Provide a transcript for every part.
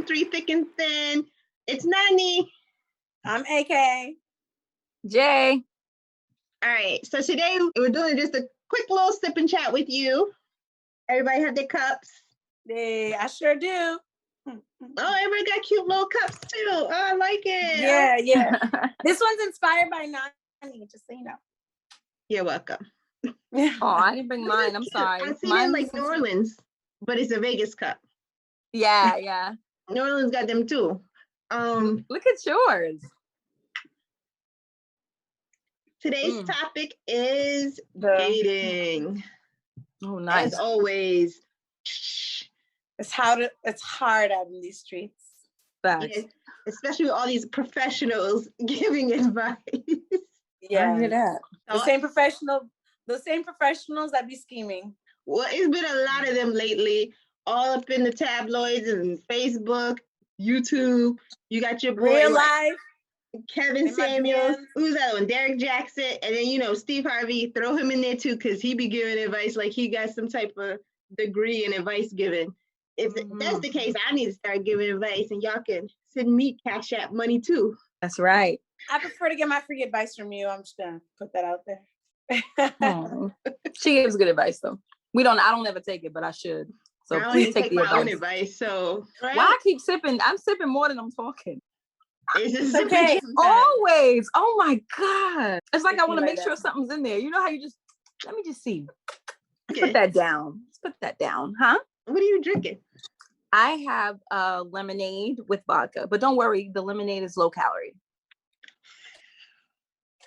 three thick and thin. It's Nani. I'm AK. Jay. All right. So today we're doing just a quick little sip and chat with you. Everybody have their cups. Hey, I sure do. Oh, everybody got cute little cups too. Oh, I like it. Yeah. This one's inspired by Nani, just so you know. You're welcome. Oh, I didn't bring mine. I'm sorry. I see it in like New Orleans, but it's a Vegas cup. Yeah. New Orleans got them too. Look at yours. Today's topic is dating. Oh, nice. As always. It's hard out in these streets. Yes, especially with all these professionals giving advice. Yeah, I hear that. The same professionals that be scheming. Well, it's been a lot of them lately, all up in the tabloids and Facebook, YouTube. You got your boy, Real life. Kevin Samuels. Who's that one? Derek Jackson. And then, Steve Harvey, throw him in there too, because he be giving advice like he got some type of degree in advice giving. If that's the case, I need to start giving advice, and y'all can send me Cash App money too. That's right. I prefer to get my free advice from you. I'm just gonna put that out there. She gives good advice though. I don't ever take it, but I should. So please take the my own advice. So right? Why I keep sipping? I'm sipping more than I'm talking. It's just okay. Always. Oh my God. It's like I want to make that. sure something's in there. You know how you just let me just see. Put that down. Let's put that down, huh? What are you drinking? I have lemonade with vodka, but don't worry, the lemonade is low calorie.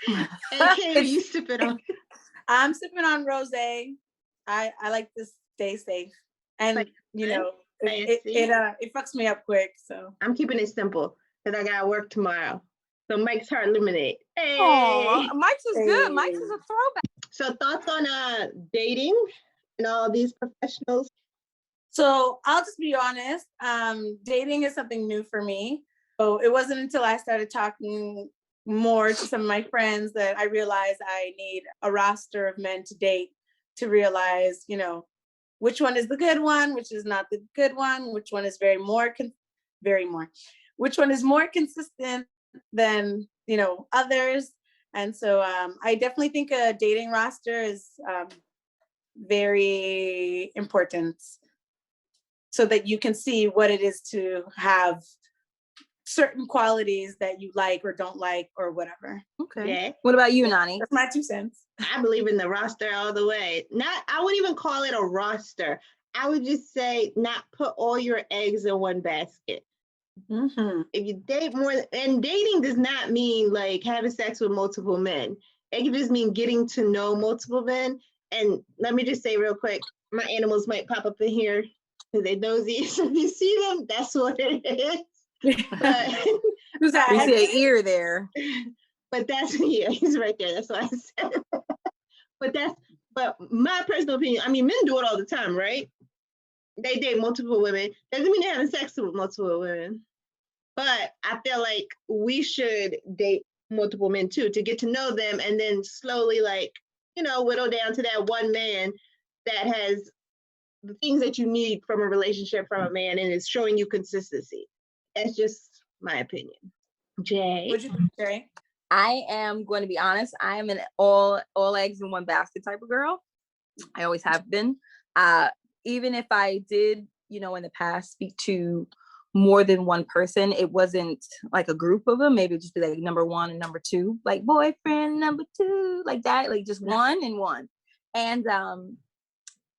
Okay, you sip it on. I'm sipping on rosé. I like to stay safe, and it fucks me up quick. So I'm keeping it simple because I gotta work tomorrow. So Mike's Hard Lemonade. Hey, Mike's is good. Mike's is a throwback. So thoughts on dating and all these professionals? So I'll just be honest. Dating is something new for me. So it wasn't until I started talking more to some of my friends that I realized I need a roster of men to date to realize, which one is the good one, which is not the good one, which one is which one is more consistent than, others. And so I definitely think a dating roster is very important so that you can see what it is to have certain qualities that you like or don't like or whatever. Okay. Yeah. What about you, Nani? That's my 2 cents. I believe in the roster all the way. I wouldn't even call it a roster. I would just say not put all your eggs in one basket. Mm-hmm. If you date more, and dating does not mean like having sex with multiple men. It can just mean getting to know multiple men. And let me just say real quick, my animals might pop up in here because they're nosy. So if you see them, that's what it is. But who's that? You see an ear there. But he's right there. That's what I said. But my personal opinion, I mean, men do it all the time, right? They date multiple women. Doesn't mean they're having sex with multiple women. But I feel like we should date multiple men too, to get to know them and then slowly whittle down to that one man that has the things that you need from a relationship from a man and is showing you consistency. That's just my opinion. Jay. What'd you think, Jay? I am going to be honest. I am an all eggs in one basket type of girl. I always have been. Even if I did, in the past speak to more than one person, it wasn't like a group of them. Maybe just be like number one and number two, like boyfriend number two, like that, like just one and one. And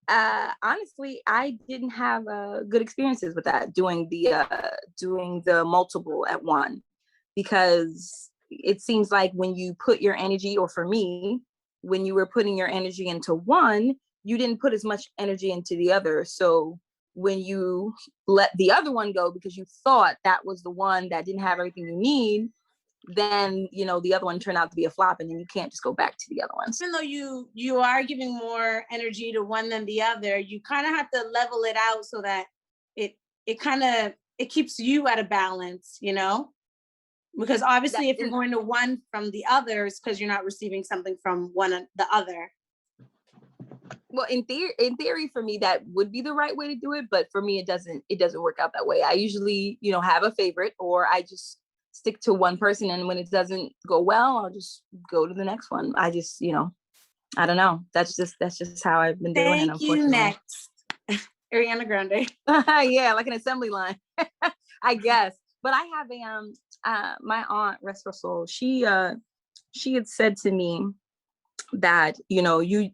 honestly, I didn't have good experiences with that, doing the multiple at one, because it seems like when you put your energy, or for me, when you were putting your energy into one, you didn't put as much energy into the other. So when you let the other one go because you thought that was the one that didn't have everything you need, then the other one turned out to be a flop, and then you can't just go back to the other ones. Even though you are giving more energy to one than the other, you kind of have to level it out so that it keeps you at a balance, because obviously if you're going to one from the others, because you're not receiving something from one the other. Well, in theory, for me, that would be the right way to do it. But for me, it doesn't work out that way. I usually, have a favorite, or I just stick to one person. And when it doesn't go well, I'll just go to the next one. I just, I don't know. That's just how I've been doing it, Thank you. unfortunately. Next. Ariana Grande. Yeah, like an assembly line, I guess. But I have my aunt, rest her soul, she had said to me that, you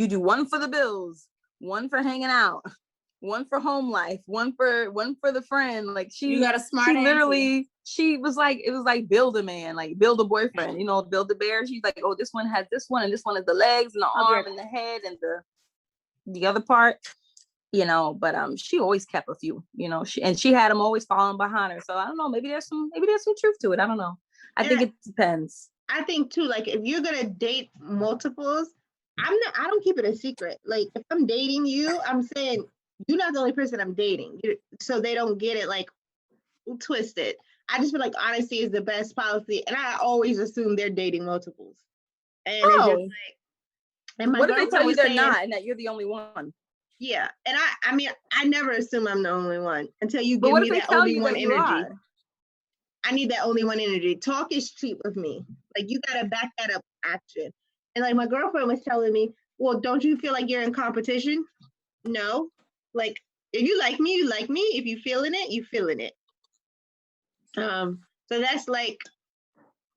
do one for the bills, one for hanging out, one for home life, one for the friend. Like you got a smart she literally, she was like, it was like build a man, like build a boyfriend, build a bear. She's like, oh, this one has this one, and this one is the legs and the arm and the head and the other part, but she always kept a few, she had them always following behind her. So I don't know, maybe there's some truth to it. I don't know. I think it depends. I think too, like if you're gonna date multiples, I don't keep it a secret. Like if I'm dating you, I'm saying you're not the only person I'm dating, so they don't get it like twisted. I just feel like honesty is the best policy, and I always assume they're dating multiples. And it's just like, and my what if they tell you they're saying, not, and that you're the only one? Yeah, and I mean, I never assume I'm the only one until you give me that tell only you one that you energy. are? I need that only one energy. Talk is cheap with me. Like you gotta back that up with action. And like my girlfriend was telling me, well, don't you feel like you're in competition? No. Like if you like me, you like me. If you feeling it, you feeling it. So that's like,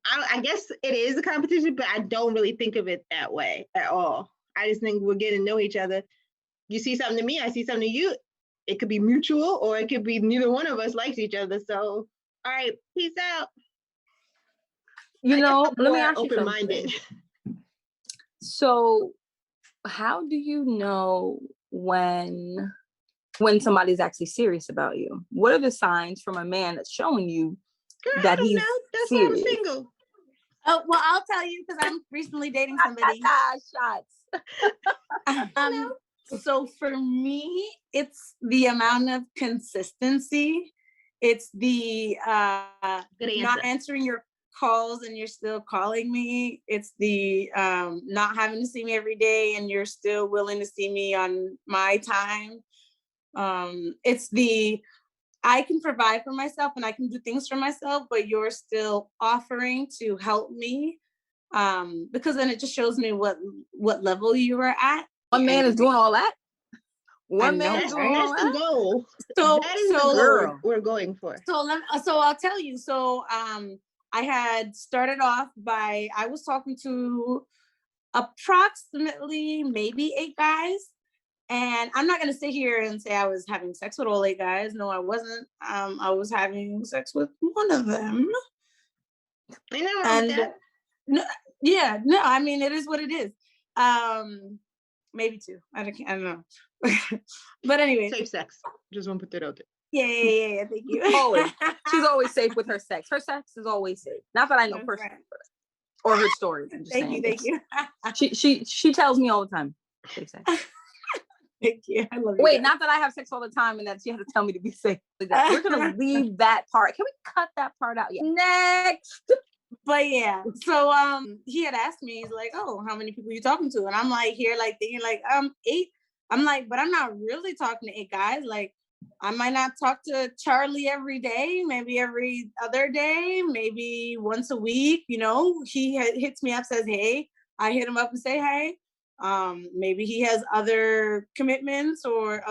I guess it is a competition, but I don't really think of it that way at all. I just think we're getting to know each other. You see something to me, I see something to you. It could be mutual, or it could be neither one of us likes each other. So, all right, peace out. Let me ask you open-minded. something. So, how do you know when somebody's actually serious about you? What are the signs from a man that's showing you that he's That's serious? why I'm single. Oh, well, I'll tell you because I'm recently dating somebody. Shots. So for me, it's the amount of consistency. It's the not answering your calls and you're still calling me. It's the not having to see me every day and you're still willing to see me on my time. It's the I can provide for myself and I can do things for myself, but you're still offering to help me, because then it just shows me what level you are at. One man is doing all that. One man is doing all that. That's the goal. So that is the goal we're going for. So I'll tell you. So I had started off by I was talking to approximately maybe 8 guys. And I'm not going to sit here and say I was having sex with all 8 guys. No, I wasn't. I was having sex with one of them. No, I mean, it is what it is. Maybe 2. I don't know. But anyway. Safe sex. Just want to put that out there. Yeah. Thank you. Always. She's always safe with her sex. Her sex is always safe. Not that I know personally, or her stories. I'm just saying. Thank you. She tells me all the time. Safe sex. Thank you. I love you. Wait, not that I have sex all the time and that she has to tell me to be safe. We're gonna leave that part. Can we cut that part out? Yeah. Next. But yeah, so he had asked me, he's like, oh, how many people are you talking to? And I'm like here, like thinking like 8. I'm like, but I'm not really talking to 8 guys. Like I might not talk to Charlie every day, maybe every other day, maybe once a week. He hits me up, says, hey, I hit him up and say, hey. Maybe he has other commitments or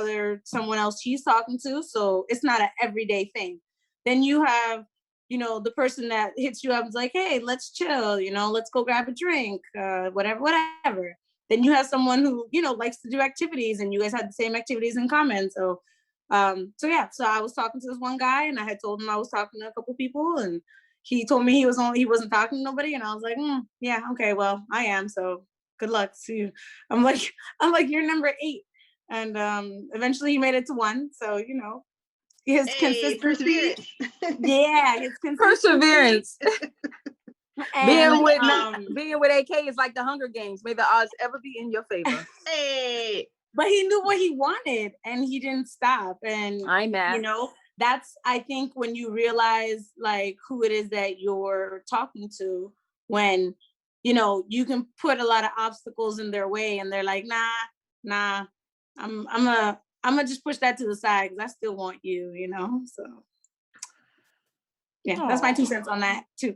someone else he's talking to. So it's not an everyday thing. Then you have, the person that hits you up and is like, hey, let's chill, let's go grab a drink, whatever. Then you have someone who, likes to do activities and you guys had the same activities in common. So I was talking to this one guy and I had told him I was talking to a couple people and he told me he wasn't talking to nobody. And I was like, yeah, okay, well, I am. So good luck to you. I'm like, you're number 8. And eventually he made it to 1. So, his consistency. Perseverance. Yeah, his perseverance. And, being with AK is like the Hunger Games. May the odds ever be in your favor. Hey. But he knew what he wanted and he didn't stop. And I'm mad. That's, I think, when you realize like who it is that you're talking to, when you can put a lot of obstacles in their way and they're like, nah, nah, I'm gonna just push that to the side because I still want you, you know. So yeah, that's my 2 cents on that too.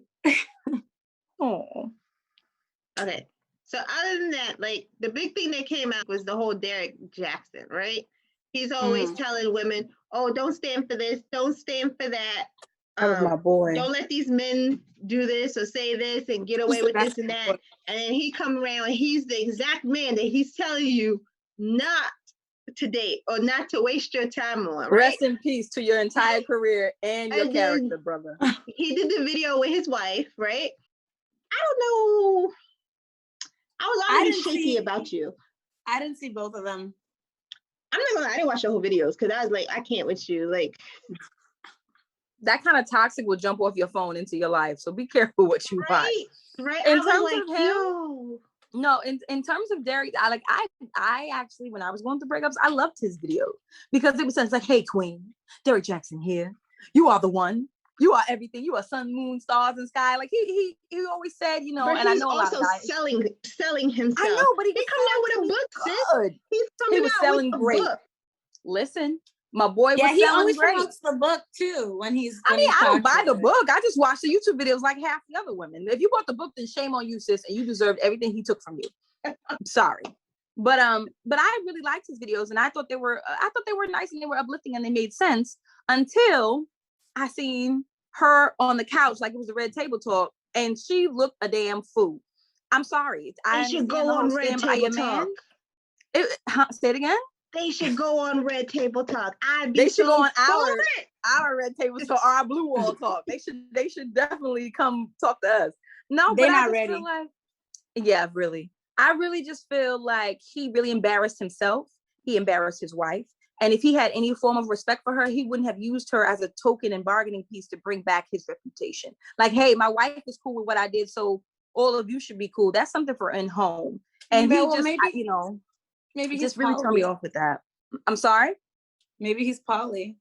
Oh. Okay. So other than that, like the big thing that came out was the whole Derek Jackson, right? He's always telling women, "Oh, don't stand for this, don't stand for that. That was my boy. Don't let these men do this or say this and get away with this and that." And then he come around and he's the exact man that he's telling you not to date or not to waste your time on. Right? Rest in peace to your entire career and your character, brother. He did the video with his wife, right? I don't know. I was already shaky about you. I didn't see both of them. I'm not gonna lie, I didn't watch the whole videos because I was like, I can't with you. Like that kind of toxic will jump off your phone into your life. So be careful what you watch. Right. In terms of him, no, in terms of Derek, I actually, when I was going through breakups, I loved his videos because it was like, hey, queen, Derek Jackson here. You are the one. You are everything. You are sun, moon, stars, and sky. Like he always said, you know. But and I know a lot of guys selling himself. I know, but he coming out with a book, sis. He was selling great. Listen, my boy was he selling always great. promotes the book too when he's. I don't buy the book. I just watch the YouTube videos like half the other women. If you bought the book, then shame on you, sis, and you deserved everything he took from you. I'm sorry. But I really liked his videos, and I thought they were nice and they were uplifting and they made sense until I seen her on the couch like it was a Red Table Talk, and she looked a damn fool. I'm sorry. They should go on Red Table Talk. Say it again. They should go on Red Table Talk. They should go on our Red Table Talk, our Blue Wall Talk. They should definitely come talk to us. No, they're but not I ready. Feel like, yeah, really. I really just feel like he really embarrassed himself. He embarrassed his wife. And if he had any form of respect for her, he wouldn't have used her as a token and bargaining piece to bring back his reputation. Like, hey, my wife is cool with what I did, so all of you should be cool. That's something for in home. And maybe he just really turned me off with that. I'm sorry? Maybe he's poly.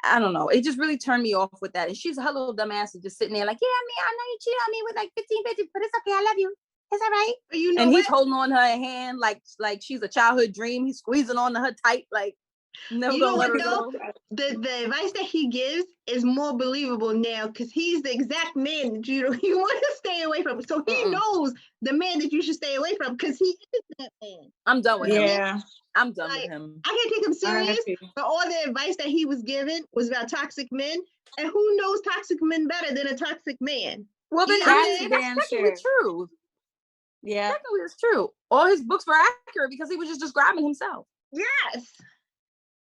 I don't know. It just really turned me off with that. And she's her little dumbass is just sitting there like, yeah, I know you cheated on me with like 15 bitches, but it's okay. I love you. It's all right. You know and he's holding on her hand like she's a childhood dream. He's squeezing on her tight, like never gonna let her go. The advice that he gives is more believable now because he's the exact man that you want to stay away from. So he knows the man that you should stay away from because he is that man. I'm done with him. Yeah. I'm done with him. I can't take him serious, but all the advice that he was given was about toxic men. And who knows toxic men better than a toxic man? Well, then that's technically true. Yeah. Technically it's true. All his books were accurate because he was just describing himself. Yes.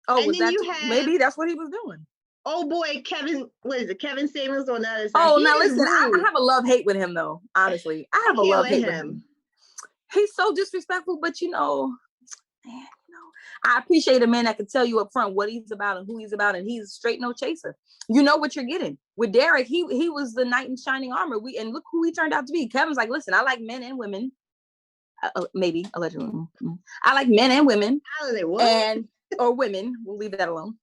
Oh, and was that maybe that's what he was doing? Oh boy, Kevin, what is it? Kevin Samuels on the other side. Oh, now listen, I have a love-hate with him though. Honestly, I have a love-hate with him. He's so disrespectful, but I appreciate a man that can tell you up front what he's about and who he's about, and he's straight no chaser. You know what you're getting. With Derek, he was the knight in shining armor. And look who he turned out to be. Kevin's like, listen, I like men and women. Maybe allegedly, I like men and women, or women. We'll leave that alone.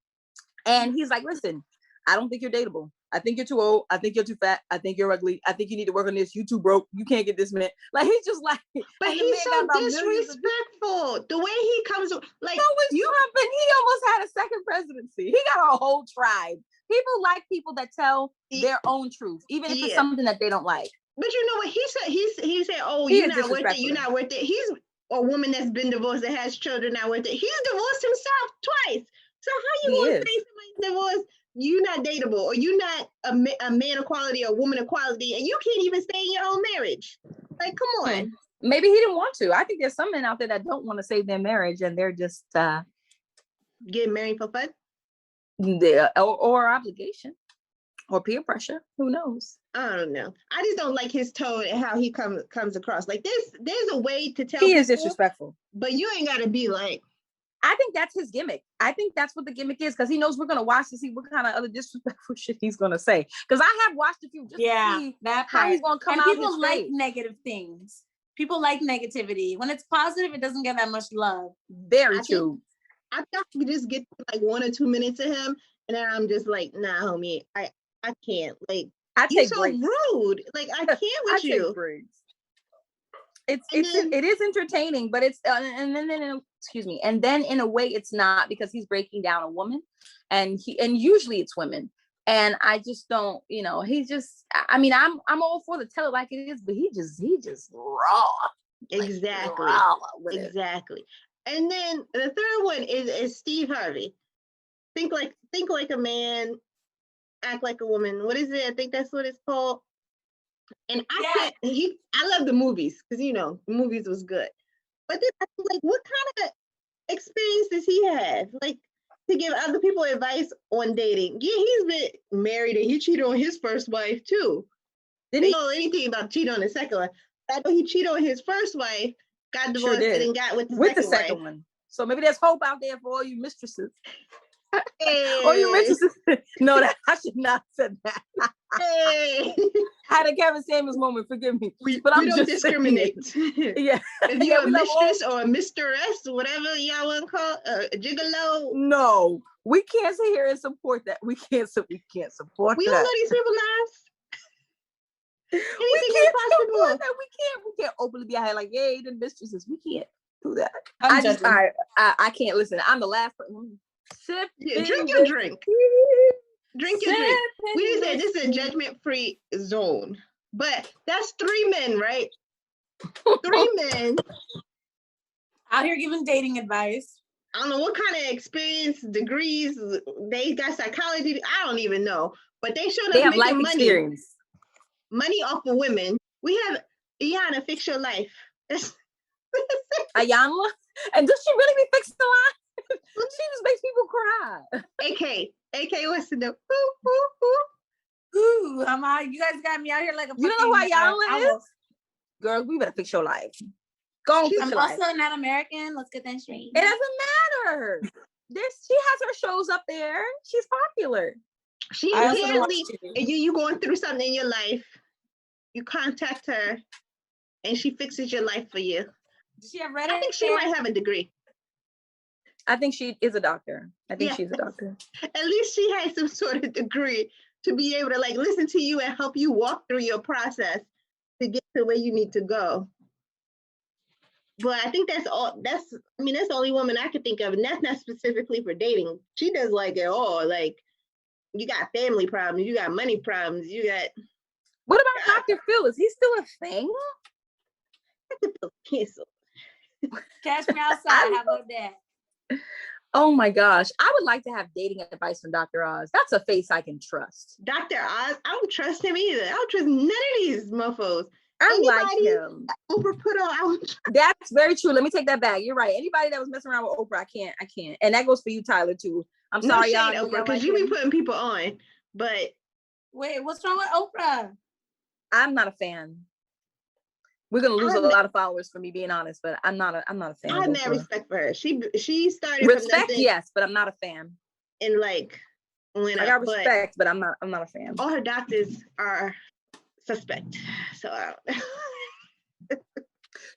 And he's like, listen, I don't think you're dateable. I think you're too old. I think you're too fat. I think you're ugly. I think you need to work on this. You too broke. You can't get this man. Like he's just like, but he's so disrespectful. The way he comes, like so is Trump, and he almost had a second presidency. He got a whole tribe. People like people that tell their own truth, even if it's something that they don't like. But you know what he said? He said, "Oh, you're not worth it. You're not worth it." He's a woman that's been divorced that has children not worth it. He's divorced himself twice. So how you want to say somebody's divorced? You're not dateable, or you're not a man equality or woman equality, and you can't even stay in your own marriage. Like, come on. Maybe he didn't want to. I think there's some men out there that don't want to save their marriage, and they're just getting married for fun, or obligation, or peer pressure. Who knows? I don't know. I just don't like his tone and how he comes across. Like there's a way to tell he is disrespectful, but you ain't got to be like. I think that's his gimmick. I think that's what the gimmick is because he knows we're gonna watch to see what kind of other disrespectful shit he's gonna say. Because I have watched a few just to see that how he's gonna come out. And people like negative things. People like negativity. When it's positive, it doesn't get that much love. Very true. I think I can just get like 1 or 2 minutes of him, and then I'm just like, nah, homie, I can't. Like, you're so rude. Like, I can't with you. It is entertaining, but it's and then excuse me. And then in a way it's not, because he's breaking down a woman, and usually it's women. And I just don't, he's just, I mean, I'm all for the tell it like it is, but he just raw. Exactly. Like, raw with exactly. It. And then the third one is Steve Harvey. Think like a man, act like a woman. What is it? I think that's what it's called. And I love the movies, because the movies was good. But then I was like, what kind of experience does he have? Like, to give other people advice on dating. Yeah, he's been married and he cheated on his first wife too. Didn't know anything about cheating on the second one. I know he cheated on his first wife, got divorced, and then got with the second one. So maybe there's hope out there for all you mistresses. Hey. All you mistresses. No, I should not have said that. Hey. I had a Kevin Samuels moment, forgive me. But I'm don't just discriminate. Yeah. If you're a mistress or a mistress, whatever y'all want to call a gigolo. No, we can't sit here and support that. We can't support We that. don't know these people's lives. We can't support that. We can't openly be out here like, yay, the mistresses. We can't do that. I can't listen. I'm the last person. Sip. Yeah, drink your drink. Drink your drink. We said this is a judgment-free zone. But that's 3 men, right? 3 men. Out here giving dating advice. I don't know what kind of experience, degrees, they got psychology. I don't even know. But they showed up making life money. Experience. Money off of women. We have Iyanla Fix Your Life. Iyanla? And does she really be fixing the life? She just makes people cry. AK wants to know. Ooh, you guys got me out here like a You don't know who Iyanla is? Girl, we better fix your life. Go on, fix your life. I'm also not American. Let's get that straight. It doesn't matter. She has her shows up there. She's popular. She apparently, you going through something in your life, you contact her, and she fixes your life for you. Does she have Reddit? I think she might have a degree. I think she is a doctor. I think she's a doctor. At least she has some sort of degree to be able to listen to you and help you walk through your process to get to where you need to go. But I think that's the only woman I could think of, and that's not specifically for dating. She does it all. Like, you got family problems, you got money problems, you got. What about Dr. Phil? Is he still a thing? Dr. Phil canceled. Catch me outside. How about that? Oh my gosh. I would like to have dating advice from Dr. Oz. That's a face I can trust. Dr. Oz, I don't trust him either. I don't trust none of these mofos. I like him. Oprah put on. That's very true. Let me take that back. You're right. Anybody that was messing around with Oprah, I can't. And that goes for you, Tyler, too. I'm sorry, y'all. Oprah, because you be putting people on. But wait, what's wrong with Oprah? I'm not a fan. We're gonna lose a lot of followers for me being honest, but I'm not a fan. I have mad respect for her. She started respect, from yes, but I'm not a fan. And when I got respect, but I'm not a fan. All her doctors are suspect. So I don't.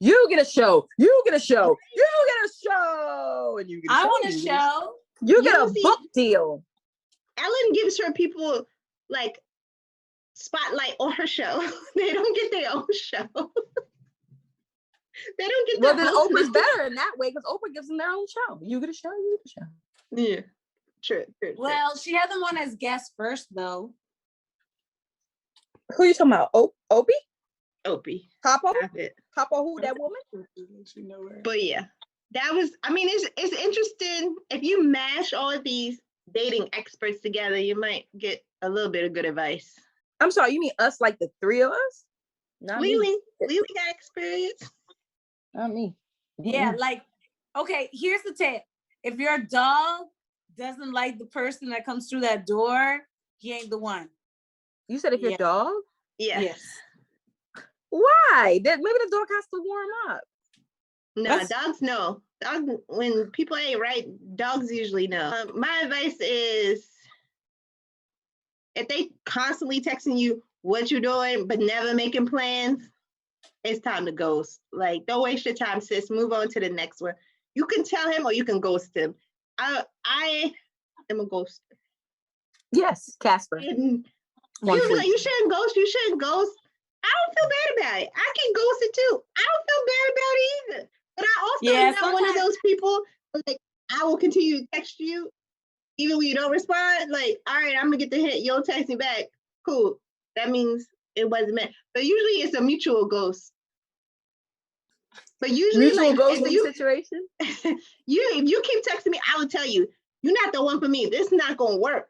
You get a show. You get a show. You get a show. And you get a show. I want a show. You get a book deal. Ellen gives her people spotlight on her show. They don't get their own show. They don't get. Well, then Oprah's better in that way because Oprah gives them their own show. You get a show. You get a show. Yeah. True. Well, she had them on as guests first, though. Who are you talking about? Opie? Opie. Capo? Capo, who, that woman? But yeah, that was, it's interesting. If you mash all of these dating experts together, you might get a little bit of good advice. I'm sorry, you mean us, like the 3 of us? Not Lily. Lily got experience. Not me. Yeah, okay, here's the tip. If your dog doesn't like the person that comes through that door, he ain't the one. You said if your dog? Yeah. Yes. Why? Maybe the dog has to warm up. No, dogs know. When people ain't right, dogs usually know. My advice is, if they constantly texting you what you doing, but never making plans, it's time to ghost. Don't waste your time, sis. Move on to the next one. You can tell him or you can ghost him. I am a ghoster. Yes, Casper. You shouldn't ghost. You shouldn't ghost. I don't feel bad about it. I can ghost it too. I don't feel bad about it either. But I also am not one of those people, like, I will continue to text you even when you don't respond. Like, all right, I'm gonna get the hint. You'll text me back. Cool. That means it wasn't meant. But usually it's a mutual ghost. But usually, mutual like, ghost situation. if you keep texting me, I will tell you, you're not the one for me. This is not gonna work.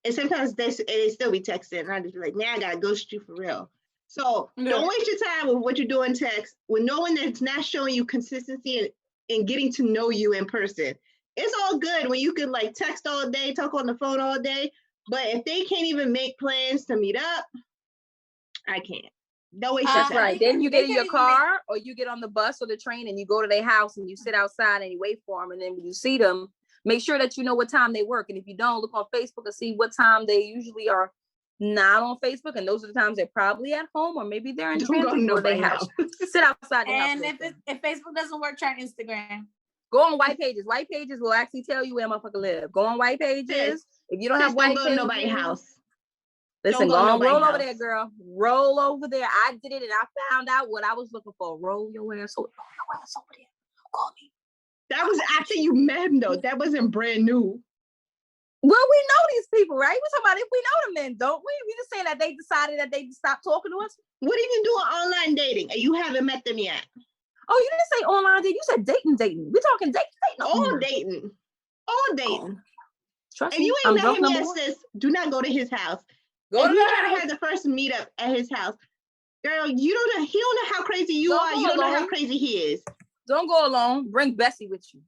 And sometimes they still be texting, and I just be like, man, I gotta ghost you for real. So don't waste your time with what you're doing text, with knowing that it's not showing you consistency and getting to know you in person. It's all good when you can like text all day, talk on the phone all day, but if they can't even make plans to meet up, I can't. Don't waste your time. That's right. Then you get in your car or you get on the bus or the train and you go to their house and you sit outside and you wait for them. And then when you see them, make sure that you know what time they work. And if you don't, look on Facebook and see what time they usually are not on Facebook. And those are the times they're probably at home or maybe they're in transit or their house. Sit outside. And if Facebook doesn't work, try Instagram. Go on White Pages. White Pages will actually tell you where motherfucker live. Go on White Pages. If you don't have White Pages, nobody's house. Listen, go on, roll over there, girl. Roll over there. I did it and I found out what I was looking for. Roll your ass over there. Call me. That was after you met him, though. That wasn't brand new. Well, we know these people, right? We're talking about if we know them then, don't we? We just saying that they decided that they stopped talking to us. What are you doing online dating? And you haven't met them yet. Oh, you didn't say online dating. You said dating. We're talking dating. All dating. All dating. Trust if me, you ain't met him yet, sis, do not go to his house. If you try to have the first meetup at his house, girl, you don't know. He don't know how crazy you are. You don't know how crazy he is. Don't go alone. Bring Bessie with you.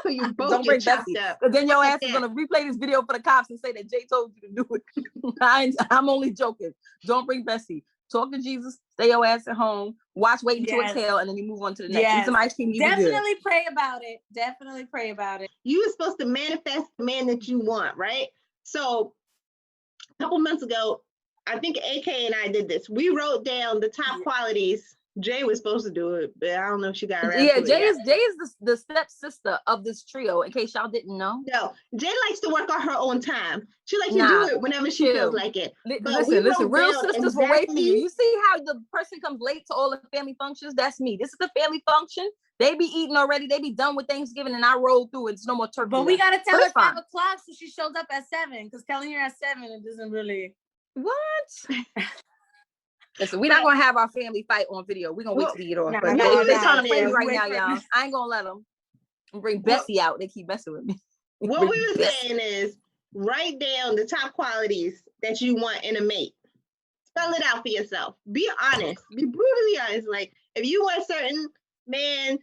So you both don't bring Bessie. up. Because then your ass is gonna replay this video for the cops and say that Jay told you to do it. I'm only joking. Don't bring Bessie. Talk to Jesus. Stay your ass at home. Watch Waiting to Exhale, and then you move on to the next. Eat some ice cream. Definitely pray about it. Definitely pray about it. You are supposed to manifest the man that you want, right? So a couple months ago, I think AK and I did this. We wrote down the top qualities. Jay was supposed to do it, but I don't know if she got around to it. Jay is the stepsister of this trio, in case y'all didn't know. No, Jay likes to work on her own time. She likes to do it whenever she feels like it. Listen, real sisters will wait for you. You see how the person comes late to all the family functions? That's me. This is the family function. They be eating already. They be done with Thanksgiving, and I roll through. It's no more turkey. But we gotta tell her 5 o'clock so she shows up at 7. Because telling her at 7, it doesn't really. What? Listen, we're not gonna have our family fight on video. We're gonna wait till you get off. They're trying to play me right now, y'all. I ain't gonna let them. I'm bring Bessie out. They keep messing with me. What we were saying is write down the top qualities that you want in a mate. Spell it out for yourself. Be honest. Be brutally honest. Like if you want a certain man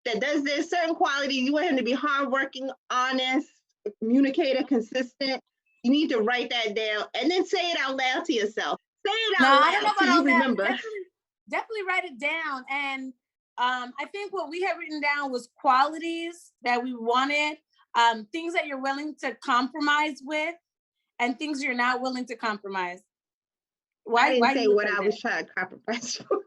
that does this, certain qualities, you want him to be hardworking, honest, a communicator, consistent. You need to write that down and then say it out loud to yourself. Say it out loud. I don't know about all that. Definitely write it down. And I think what we had written down was qualities that we wanted, things that you're willing to compromise with, and things you're not willing to compromise. Why didn't say what I was trying to compromise for.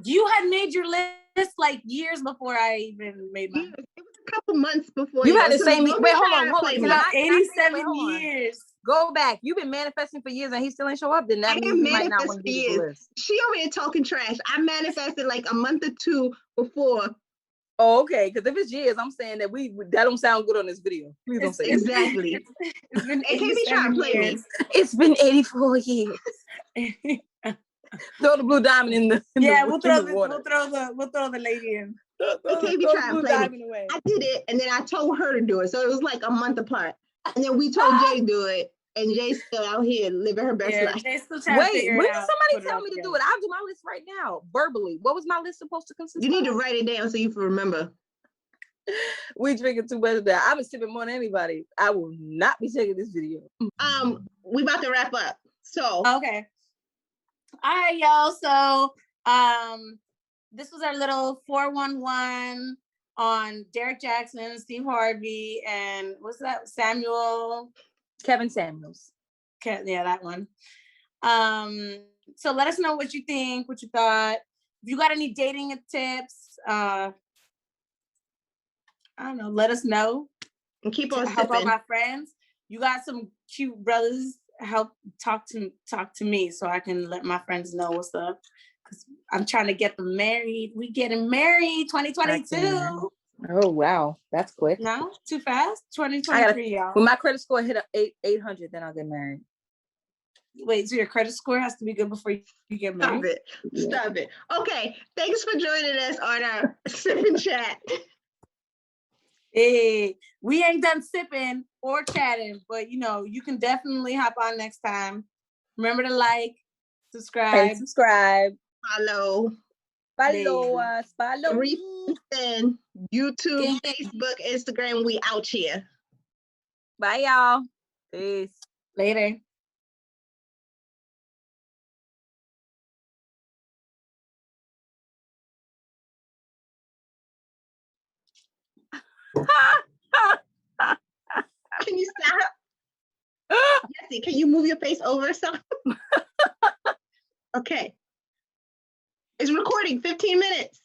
You had made your list like years before I even made mine. It was a couple months before. You had the same. Wait, hold on. 87 years. Go back. You've been manifesting for years and he still ain't show up. Then that means you might not want to do this list. She over here talking trash. I manifested like a month or two before. Oh, okay. Because if it's years, I'm saying that that don't sound good on this video. Please don't say exactly. It's been it can't be trying to play me. It's been 84 years. Throw the blue diamond in the we'll throw the lady in. It can't be trying to play me. I did it and then I told her to do it. So it was like a month apart. And then we told Jay to do it. And Jay's still out here living her best life. Wait, when did somebody tell me to do it? I'll do my list right now, verbally. What was my list supposed to consist of? You need to write it down so you can remember. We drinking too much of that. I've been sipping more than anybody. I will not be taking this video. We about to wrap up. So okay. All right, y'all. So this was our little 411 on Derek Jackson, Steve Harvey, and what's that? Kevin Samuels. Yeah, that one. So let us know what you think, what you thought. If you got any dating tips, I don't know, let us know. And keep on help out my friends. You got some cute brothers help talk to me so I can let my friends know what's up. Because I'm trying to get them married. We getting married 2022. Oh wow, that's quick. No, too fast. 2023, y'all. When my credit score hit 800, then I'll get married. Wait, so your credit score has to be good before you get married? Stop it. Okay, thanks for joining us on our SipNChat. Hey, we ain't done sipping or chatting, but you can definitely hop on next time. Remember to like, subscribe. Follow us. Follow YouTube, Facebook, Instagram. We out here. Bye, y'all. Peace. Later. Can you stop? Jessie, can you move your face over or something? Okay. It's recording 15 minutes.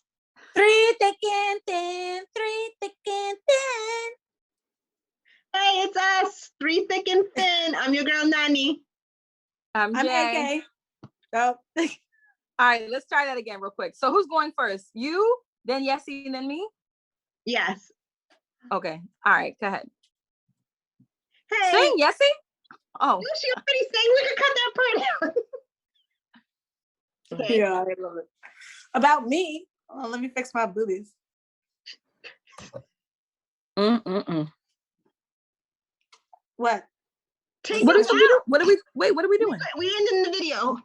3 thick and thin, 3 thick and thin. Hey, it's us, 3 thick and thin. I'm your girl, Nani. I'm Jay. AK. Oh. All right, let's try that again real quick. So who's going first? You, then Yessie, and then me? Yes. Okay. All right, go ahead. Hey. Sing, Yessie. Oh. She already sang. We can cut that part out. Okay. Yeah, I love it. About me. Oh, let me fix my boobies. What? What are we doing? We ending the video.